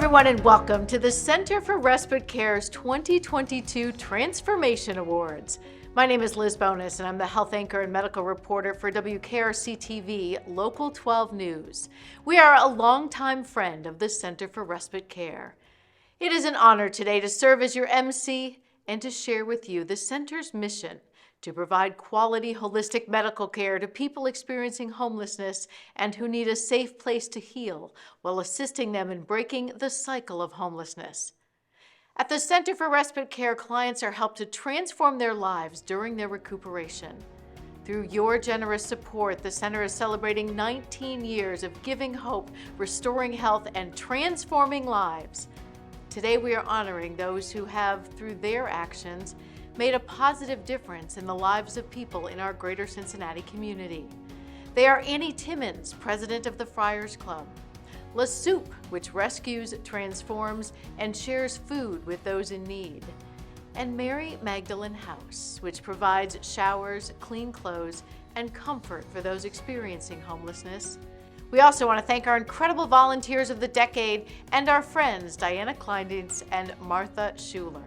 everyone, and welcome to the Center for Respite Care's 2022 Transformation Awards. My name is Liz Bonis, and I'm the health anchor and medical reporter for WKRC-TV Local 12 News. We are a longtime friend of the Center for Respite Care. It is an honor today to serve as your Emcee and to share with you the Center's mission to provide quality, holistic medical care to people experiencing homelessness and who need a safe place to heal while assisting them in breaking the cycle of homelessness. At the Center for Respite Care, clients are helped to transform their lives during their recuperation. Through your generous support, the Center is celebrating 19 years of giving hope, restoring health, and transforming lives. Today, we are honoring those who have, through their actions, made a positive difference in the lives of people in our greater Cincinnati community. They are Timmons, president of the Friars Club; LaSoupe, which rescues, transforms, and shares food with those in need; and Magdalene House, which provides showers, clean clothes, and comfort for those experiencing homelessness. We also want to thank our incredible volunteers of the decade and our friends Klinedinst and Martha Schueler.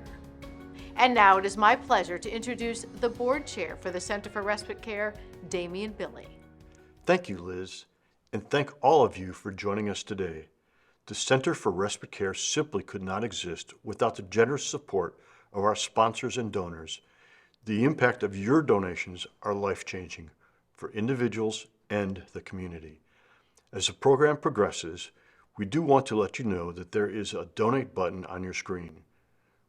And now it is my pleasure to introduce the board chair for the Center for Respite Care, Damian Billy. Thank you, Liz, and thank all of you for joining us today. The Center for Respite Care simply could not exist without the generous support of our sponsors and donors. The impact of your donations are life-changing for individuals and the community. As the program progresses, we do want to let you know that there is a donate button on your screen.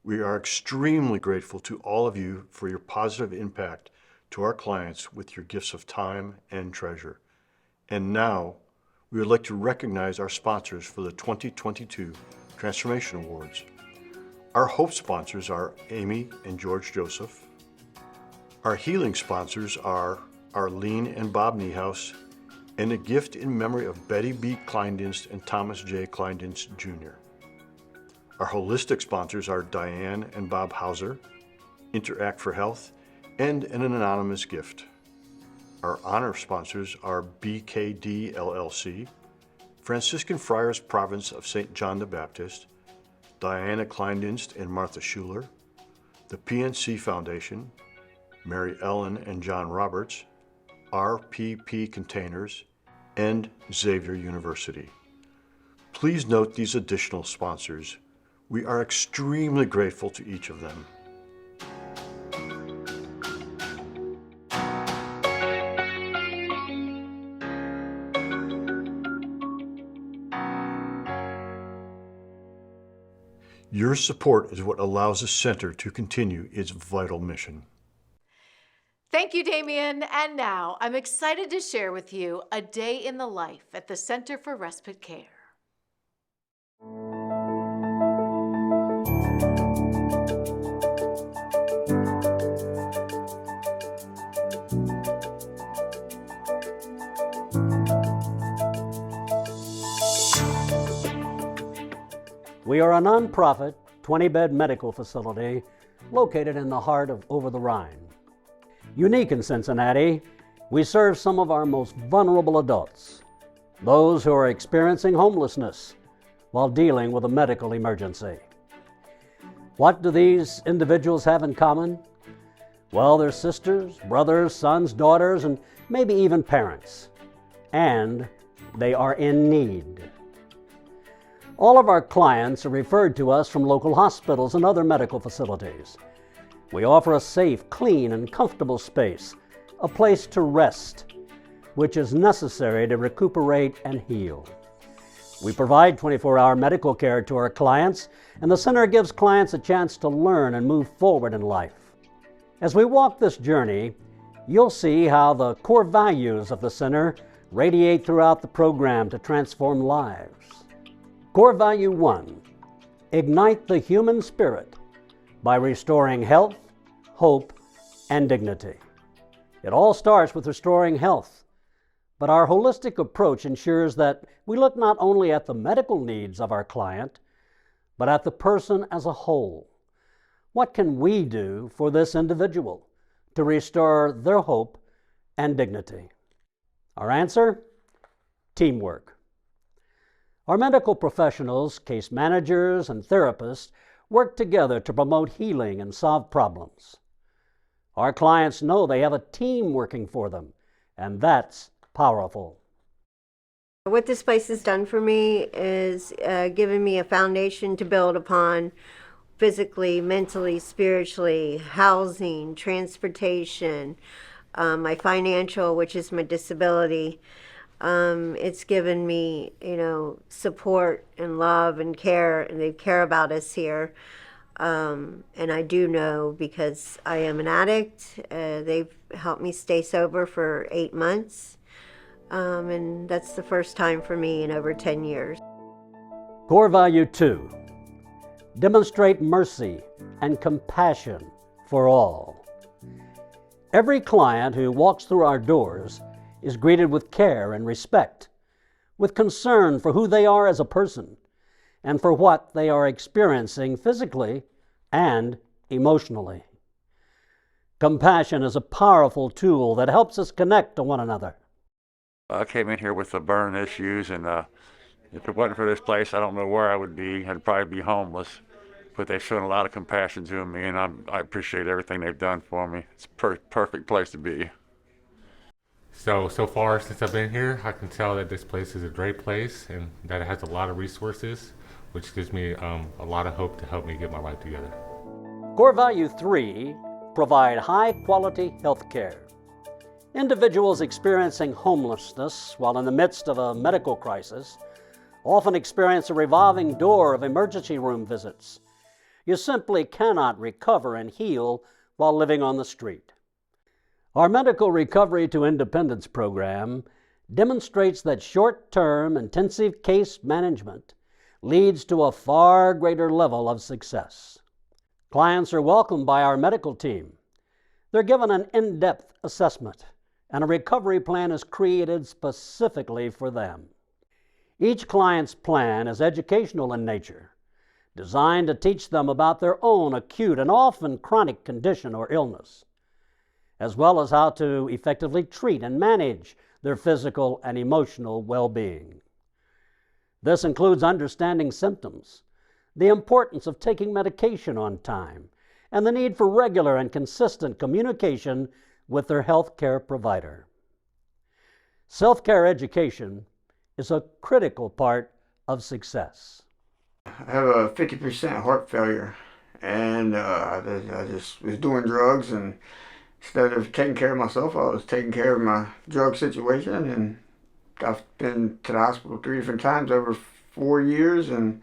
We are extremely grateful to all of you for your positive impact to our clients with your gifts of time and treasure. And now, we would like to recognize our sponsors for the 2022 Transformation Awards. Our Hope sponsors are Amy and George Joseph. Our Healing sponsors are Arlene and Bob Niehaus, and a gift in memory of Betty B. Klinedinst and Thomas J. Klinedinst, Jr. Our Holistic sponsors are Diane and Bob Hauser, Interact for Health, and an anonymous gift. Our Honor sponsors are BKD LLC, Franciscan Friars Province of St. John the Baptist, Diana Klinedinst and Martha Schueler, the PNC Foundation, Mary Ellen and John Roberts, RPP Containers, and Xavier University. Please note these additional sponsors. We are extremely grateful to each of them. Your support is what allows the Center to continue its vital mission. Thank you, Damian. And now I'm excited to share with you a day in the life at the Center for Respite Care. We are a nonprofit, 20-bed medical facility located in the heart of Over the Rhine. Unique in Cincinnati, we serve some of our most vulnerable adults, those who are experiencing homelessness while dealing with a medical emergency. What do these individuals have in common? Well, they're sisters, brothers, sons, daughters, and maybe even parents. And they are in need. All of our clients are referred to us from local hospitals and other medical facilities. We offer a safe, clean, and comfortable space, a place to rest, which is necessary to recuperate and heal. We provide 24-hour medical care to our clients, and the Center gives clients a chance to learn and move forward in life. As we walk this journey, you'll see how the core values of the Center radiate throughout the program to transform lives. Core Value 1, ignite the human spirit by restoring health, hope, and dignity. It all starts with restoring health, but our holistic approach ensures that we look not only at the medical needs of our client, but at the person as a whole. What can we do for this individual to restore their hope and dignity? Our answer? Teamwork. Our medical professionals, case managers, and therapists work together to promote healing and solve problems. Our clients know they have a team working for them, and that's powerful. What this place has done for me is given me a foundation to build upon physically, mentally, spiritually, housing, transportation, my financial, which is my disability. It's given me, support and love and care, and they care about us here. And I do know because I am an addict. They've helped me stay sober for 8 months. And that's the first time for me in over 10 years. Core value 2, demonstrate mercy and compassion for all. Every client who walks through our doors is greeted with care and respect, with concern for who they are as a person, and for what they are experiencing physically and emotionally. Compassion is a powerful tool that helps us connect to one another. I came in here with the burn issues, and if it wasn't for this place, I don't know where I would be. I'd probably be homeless. But they've shown a lot of compassion to me, and I appreciate everything they've done for me. It's a perfect place to be. So far since I've been here, I can tell that this place is a great place and that it has a lot of resources, which gives me a lot of hope to help me get my life together. Core value 3, provide high-quality health care. Individuals experiencing homelessness while in the midst of a medical crisis often experience a revolving door of emergency room visits. You simply cannot recover and heal while living on the street. Our Medical Recovery to Independence program demonstrates that short-term intensive case management leads to a far greater level of success. Clients are welcomed by our medical team. They're given an in-depth assessment, and a recovery plan is created specifically for them. Each client's plan is educational in nature, designed to teach them about their own acute and often chronic condition or illness, as well as how to effectively treat and manage their physical and emotional well-being. This includes understanding symptoms, the importance of taking medication on time, and the need for regular and consistent communication with their health care provider. Self-care education is a critical part of success. I have a 50% heart failure, and I just was doing drugs, and instead of taking care of myself, I was taking care of my drug situation, and I've been to the hospital 3 different times over 4 years, and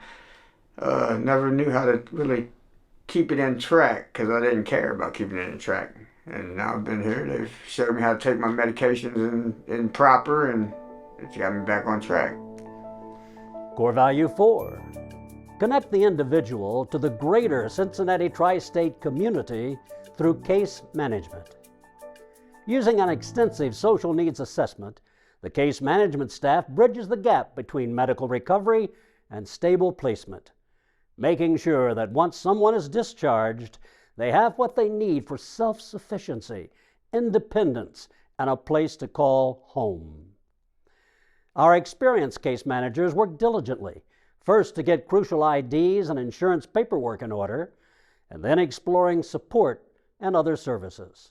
never knew how to really keep it in track because I didn't care about keeping it in track. And now I've been here, they've showed me how to take my medications in proper, and it's got me back on track. Core value 4, connect the individual to the greater Cincinnati tri-state community through case management. Using an extensive social needs assessment, the case management staff bridges the gap between medical recovery and stable placement, making sure that once someone is discharged, they have what they need for self-sufficiency, independence, and a place to call home. Our experienced case managers work diligently, first to get crucial IDs and insurance paperwork in order, and then exploring support and other services.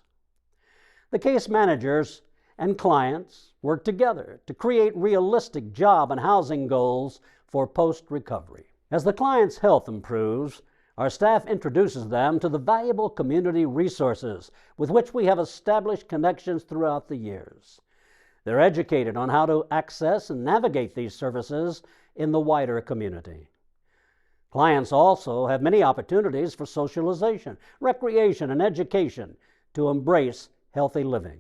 The case managers and clients work together to create realistic job and housing goals for post-recovery. As the client's health improves, our staff introduces them to the valuable community resources with which we have established connections throughout the years. They're educated on how to access and navigate these services in the wider community. Clients also have many opportunities for socialization, recreation, and education to embrace healthy living.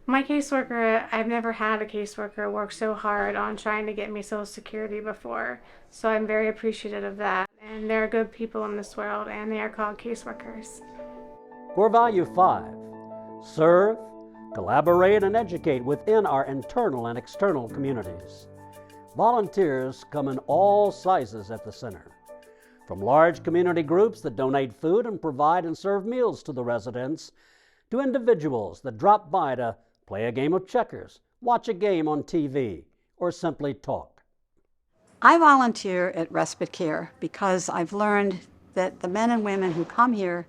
My caseworker, I've never had a caseworker work so hard on trying to get me Social Security before, so I'm very appreciative of that. And there are good people in this world, and they are called caseworkers. Core value 5, serve, collaborate, and educate within our internal and external communities. Volunteers come in all sizes at the center, from large community groups that donate food and provide and serve meals to the residents, to individuals that drop by to play a game of checkers, watch a game on TV, or simply talk. I volunteer at Respite Care because I've learned that the men and women who come here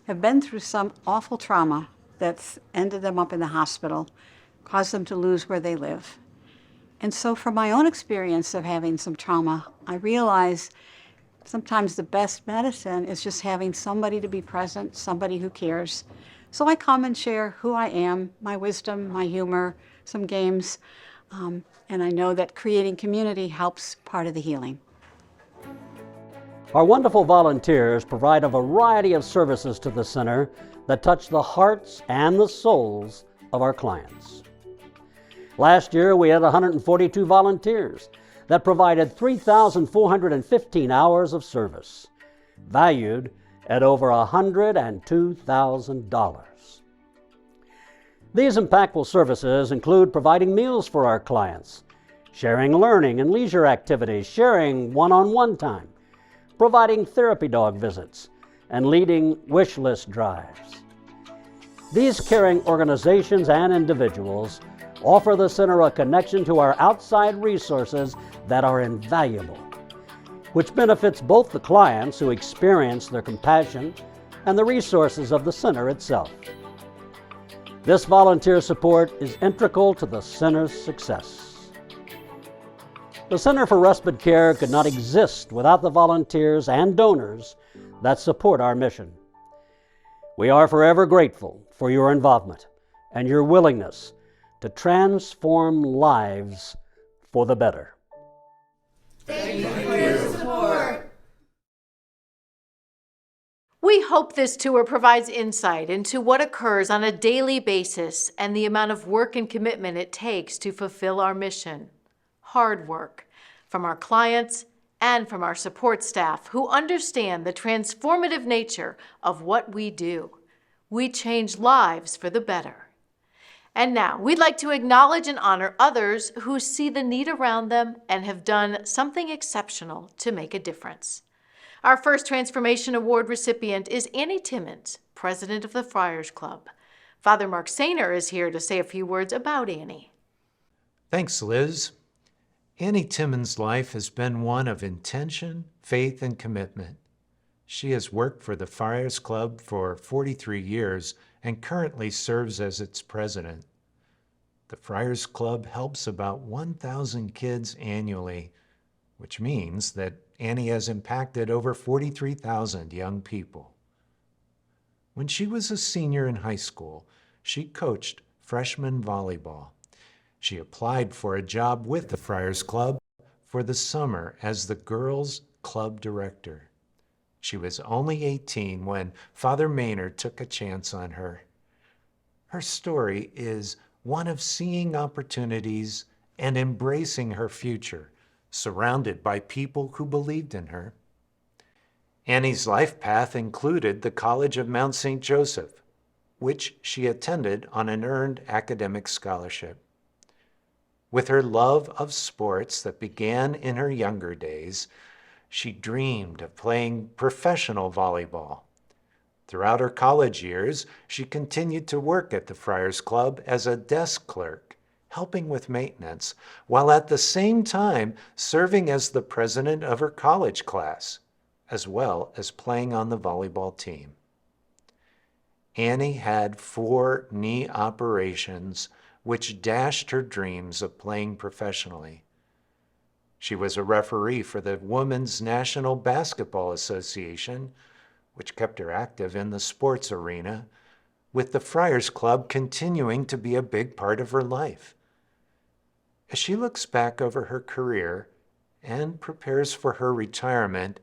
have been through some awful trauma that's ended them up in the hospital, caused them to lose where they live. And so from my own experience of having some trauma, I realize sometimes the best medicine is just having somebody to be present, somebody who cares. So I come and share who I am, my wisdom, my humor, some games, and I know that creating community helps part of the healing. Our wonderful volunteers provide a variety of services to the center that touch the hearts and the souls of our clients. Last year, we had 142 volunteers that provided 3,415 hours of service, valued at over $102,000. These impactful services include providing meals for our clients, sharing learning and leisure activities, sharing one-on-one time, providing therapy dog visits, and leading wish list drives. These caring organizations and individuals offer the center a connection to our outside resources that are invaluable, which benefits both the clients who experience their compassion and the resources of the center itself. This volunteer support is integral to the center's success. The Center for Respite Care could not exist without the volunteers and donors that support our mission. We are forever grateful for your involvement and your willingness to transform lives for the better. Thank you for your support. We hope this tour provides insight into what occurs on a daily basis and the amount of work and commitment it takes to fulfill our mission. Hard work from our clients and from our support staff who understand the transformative nature of what we do. We change lives for the better. And now, we'd like to acknowledge and honor others who see the need around them and have done something exceptional to make a difference. Our first Transformation Award recipient is Annie Timmons, president of the Friars Club. Father Mark Sainer is here to say a few words about Annie. Thanks, Liz. Annie Timmons' life has been one of intention, faith, and commitment. She has worked for the Friars Club for 43 years and currently serves as its president. The Friars Club helps about 1,000 kids annually, which means that Annie has impacted over 43,000 young people. When she was a senior in high school, she coached freshman volleyball. She applied for a job with the Friars Club for the summer as the girls' club director. She was only 18 when Father Maynard took a chance on her. Her story is one of seeing opportunities and embracing her future, surrounded by people who believed in her. Annie's life path included the College of Mount St. Joseph, which she attended on an earned academic scholarship. With her love of sports that began in her younger days, she dreamed of playing professional volleyball. Throughout her college years, she continued to work at the Friars Club as a desk clerk, helping with maintenance, while at the same time serving as the president of her college class, as well as playing on the volleyball team. Annie had 4 knee operations, which dashed her dreams of playing professionally. She was a referee for the Women's National Basketball Association, which kept her active in the sports arena, with the Friars Club continuing to be a big part of her life. As she looks back over her career and prepares for her retirement,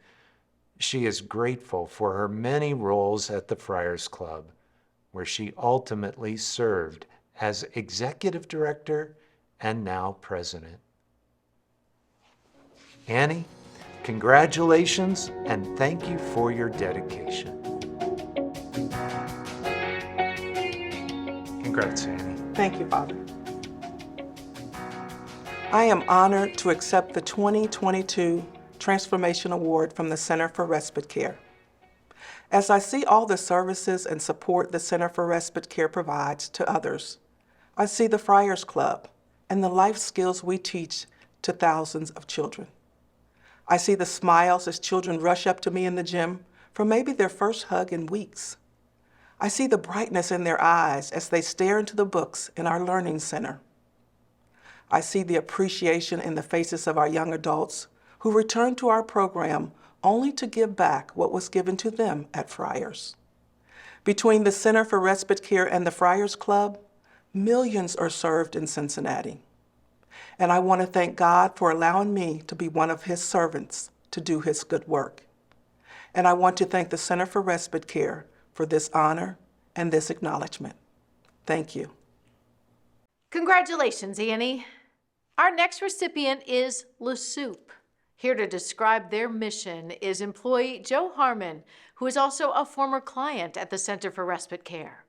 she is grateful for her many roles at the Friars Club, where she ultimately served as executive director and now president. Annie, congratulations and thank you for your dedication. Congrats, Annie. Thank you, Father. I am honored to accept the 2022 Transformation Award from the Center for Respite Care. As I see all the services and support the Center for Respite Care provides to others, I see the Friars Club and the life skills we teach to thousands of children. I see the smiles as children rush up to me in the gym for maybe their first hug in weeks. I see the brightness in their eyes as they stare into the books in our learning center. I see the appreciation in the faces of our young adults who return to our program only to give back what was given to them at Friars. Between the Center for Respite Care and the Friars Club, millions are served in Cincinnati. And I want to thank God for allowing me to be one of His servants to do His good work. And I want to thank the Center for Respite Care for this honor and this acknowledgement. Thank you. Congratulations, Annie. Our next recipient is LaSoupe. Here to describe their mission is employee Joe Harmon, who is also a former client at the Center for Respite Care.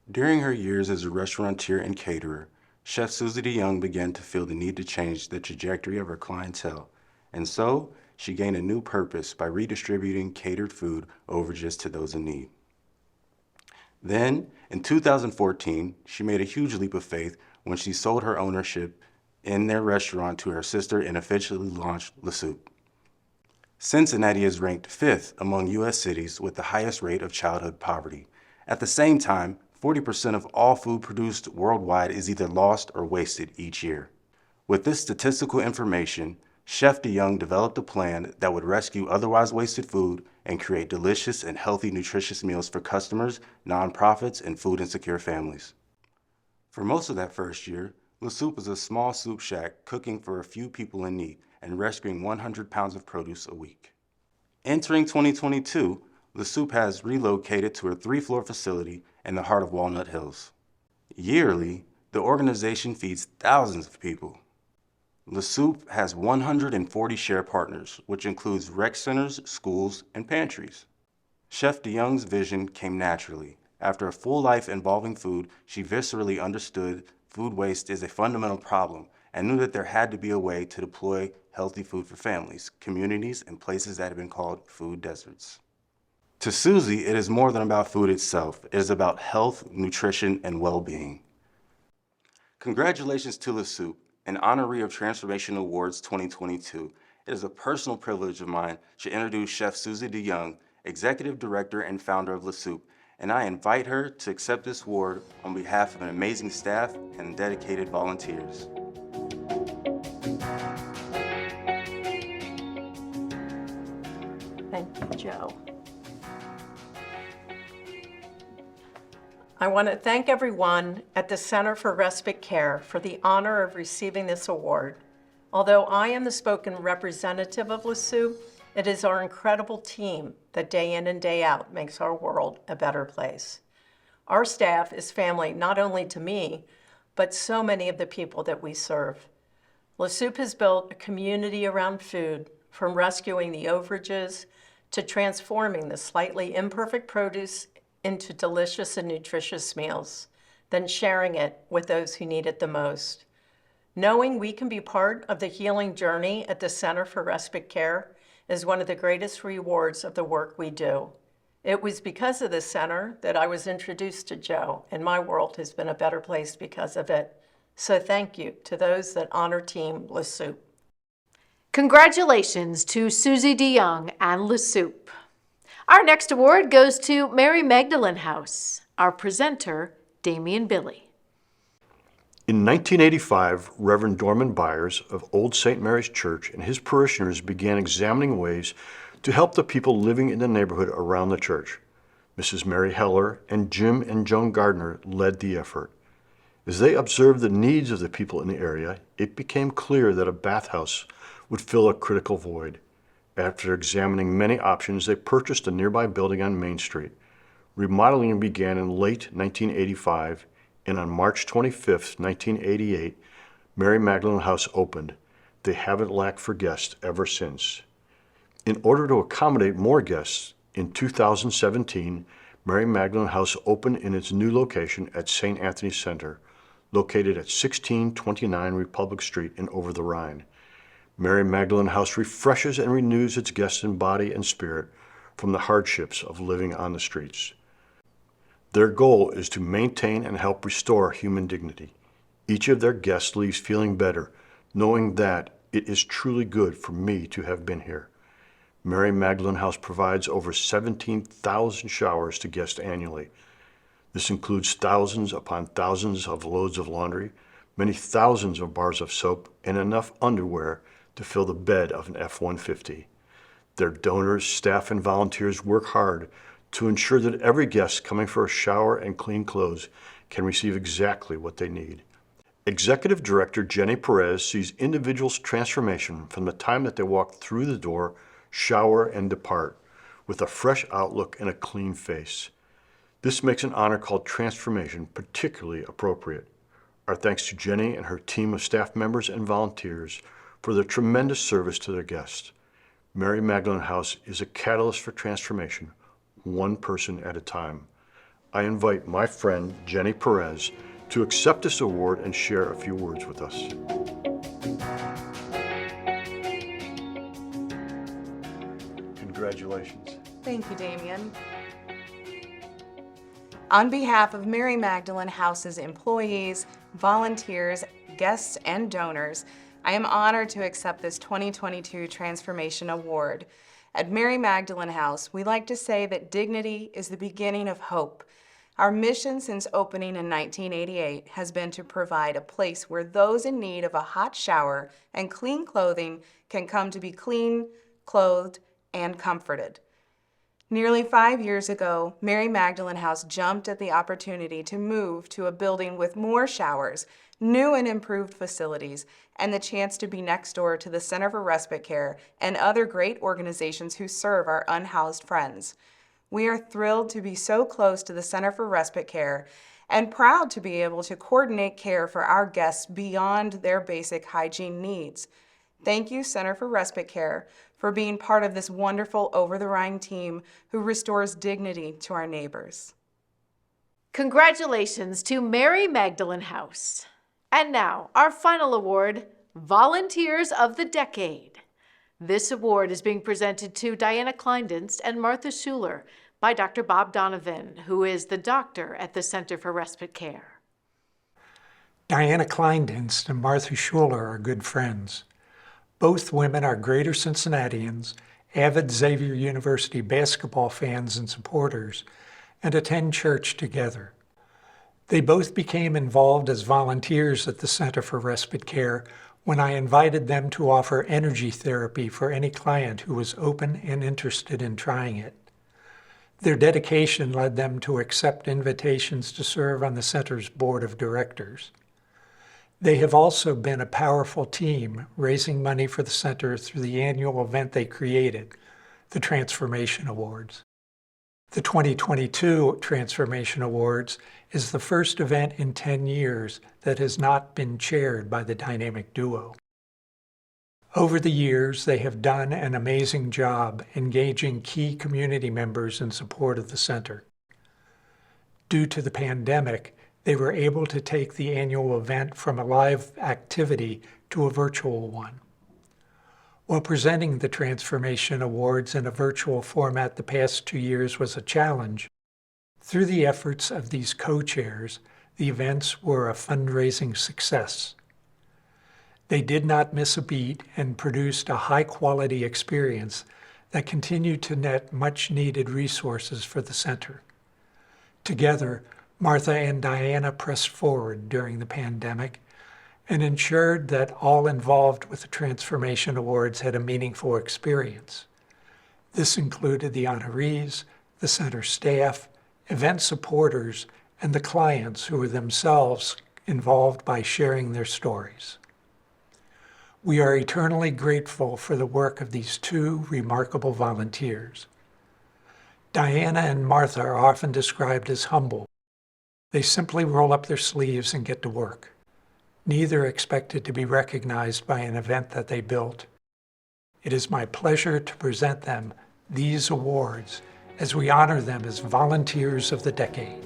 During her years as a restaurateur and caterer, Chef Susie DeYoung began to feel the need to change the trajectory of her clientele, and so she gained a new purpose by redistributing catered food overages to those in need. Then, in 2014, she made a huge leap of faith when she sold her ownership in their restaurant to her sister and officially launched LaSoupe. Cincinnati is ranked 5th among U.S. cities with the highest rate of childhood poverty. At the same time, 40% of all food produced worldwide is either lost or wasted each year. With this statistical information, Chef DeYoung developed a plan that would rescue otherwise wasted food and create delicious and healthy, nutritious meals for customers, nonprofits, and food insecure families. For most of that first year, LaSoupe was a small soup shack cooking for a few people in need and rescuing 100 pounds of produce a week. Entering 2022, LaSoupe has relocated to a 3-floor facility in the heart of Walnut Hills. Yearly, the organization feeds thousands of people. LaSoupe has 140 share partners, which includes rec centers, schools, and pantries. Chef DeYoung's vision came naturally. After a full life involving food, she viscerally understood food waste is a fundamental problem and knew that there had to be a way to deploy healthy food for families, communities, and places that have been called food deserts. To Susie, it is more than about food itself. It is about health, nutrition, and well-being. Congratulations to LaSoupe, an honoree of Transformation Awards 2022. It is a personal privilege of mine to introduce Chef Susie DeYoung, Executive Director and founder of LaSoupe, and I invite her to accept this award on behalf of an amazing staff and dedicated volunteers. Thank you, Joe. I want to thank everyone at the Center for Respite Care for the honor of receiving this award. Although I am the spoken representative of LaSoupe, it is our incredible team that day in and day out makes our world a better place. Our staff is family not only to me, but so many of the people that we serve. LaSoupe has built a community around food, from rescuing the overages to transforming the slightly imperfect produce into delicious and nutritious meals, then sharing it with those who need it the most. Knowing we can be part of the healing journey at the Center for Respite Care is one of the greatest rewards of the work we do. It was because of the center that I was introduced to Joe, and my world has been a better place because of it. So thank you to those that honor Team LaSoupe. Congratulations to Susie DeYoung and LaSoupe. Our next award goes to Mary Magdalene House. Our presenter, Damian Billy. In 1985, Reverend Dorman Byers of Old St. Mary's Church and his parishioners began examining ways to help the people living in the neighborhood around the church. Mrs. Mary Heller and Jim and Joan Gardner led the effort. As they observed the needs of the people in the area, it became clear that a bathhouse would fill a critical void. After examining many options, they purchased a nearby building on Main Street. Remodeling began in late 1985, and on March 25, 1988, Mary Magdalene House opened. They haven't lacked for guests ever since. In order to accommodate more guests, in 2017, Mary Magdalene House opened in its new location at St. Anthony Center, located at 1629 Republic Street in Over the Rhine. Mary Magdalene House refreshes and renews its guests in body and spirit from the hardships of living on the streets. Their goal is to maintain and help restore human dignity. Each of their guests leaves feeling better, knowing that it is truly good for me to have been here. Mary Magdalene House provides over 17,000 showers to guests annually. This includes thousands upon thousands of loads of laundry, many thousands of bars of soap, and enough underwear to fill the bed of an F-150. Their donors, staff, and volunteers work hard to ensure that every guest coming for a shower and clean clothes can receive exactly what they need. Executive Director Jenny Perez sees individuals' transformation from the time that they walk through the door, shower, and depart with a fresh outlook and a clean face. This makes an honor called transformation particularly appropriate. Our thanks to Jenny and her team of staff members and volunteers for their tremendous service to their guests. Mary Magdalene House is a catalyst for transformation, one person at a time. I invite my friend Jenny Perez to accept this award and share a few words with us. Congratulations. Thank you, Damien. On behalf of Mary Magdalene House's employees, volunteers, guests, and donors, I am honored to accept this 2022 Transformation Award. At Mary Magdalene House, we like to say that dignity is the beginning of hope. Our mission since opening in 1988 has been to provide a place where those in need of a hot shower and clean clothing can come to be clean, clothed, and comforted. Nearly 5 years ago, Mary Magdalene House jumped at the opportunity to move to a building with more showers, new and improved facilities, and the chance to be next door to the Center for Respite Care and other great organizations who serve our unhoused friends. We are thrilled to be so close to the Center for Respite Care and proud to be able to coordinate care for our guests beyond their basic hygiene needs. Thank you, Center for Respite Care, for being part of this wonderful Over the Rhine team who restores dignity to our neighbors. Congratulations to Mary Magdalene House. And now, our final award, Volunteers of the Decade. This award is being presented to Diana Klinedinst and Martha Schueler by Dr. Bob Donovan, who is the doctor at the Center for Respite Care. Diana Klinedinst and Martha Schueler are good friends. Both women are Greater Cincinnatians, avid Xavier University basketball fans and supporters, and attend church together. They both became involved as volunteers at the Center for Respite Care when I invited them to offer energy therapy for any client who was open and interested in trying it. Their dedication led them to accept invitations to serve on the center's board of directors. They have also been a powerful team, raising money for the center through the annual event they created, the Transformation Awards. The 2022 Transformation Awards is the first event in 10 years that has not been chaired by the dynamic duo. Over the years, they have done an amazing job engaging key community members in support of the center. Due to the pandemic, they were able to take the annual event from a live activity to a virtual one. While presenting the Transformation Awards in a virtual format the past 2 years was a challenge, through the efforts of these co-chairs, the events were a fundraising success. They did not miss a beat and produced a high-quality experience that continued to net much-needed resources for the center. Together, Martha and Diana pressed forward during the pandemic and ensured that all involved with the Transformation Awards had a meaningful experience. This included the honorees, the center staff, event supporters, and the clients who were themselves involved by sharing their stories. We are eternally grateful for the work of these two remarkable volunteers. Diana and Martha are often described as humble. They simply roll up their sleeves and get to work. Neither expected to be recognized by an event that they built. It is my pleasure to present them these awards as we honor them as Volunteers of the Decade.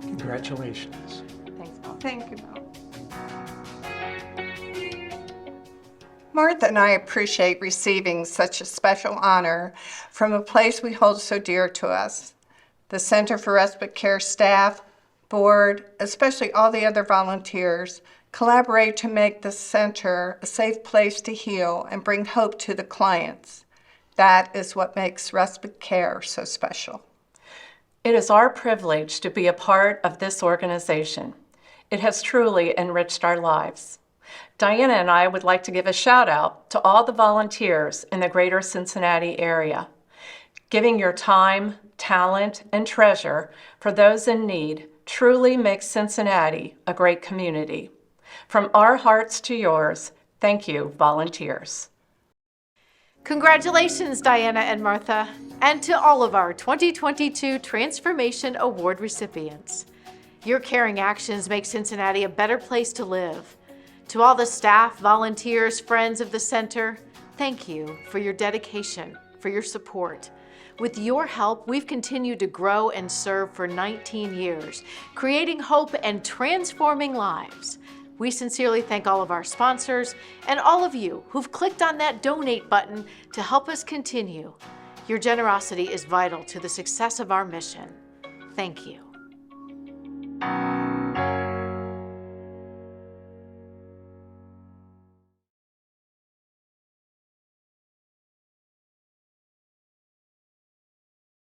Congratulations. Thanks, Bob. Thank you, Bob. Martha and I appreciate receiving such a special honor from a place we hold so dear to us. The Center for Respite Care staff, board, especially all the other volunteers, collaborate to make the center a safe place to heal and bring hope to the clients. That is what makes Respite Care so special. It is our privilege to be a part of this organization. It has truly enriched our lives. Diana and I would like to give a shout out to all the volunteers in the greater Cincinnati area. Giving your time, talent, and treasure for those in need truly makes Cincinnati a great community. From our hearts to yours, thank you, volunteers. Congratulations, Diana and Martha, and to all of our 2022 Transformation Award recipients. Your caring actions make Cincinnati a better place to live. To all the staff, volunteers, friends of the center, thank you for your dedication, for your support. With your help, we've continued to grow and serve for 19 years, creating hope and transforming lives. We sincerely thank all of our sponsors and all of you who've clicked on that donate button to help us continue. Your generosity is vital to the success of our mission. Thank you.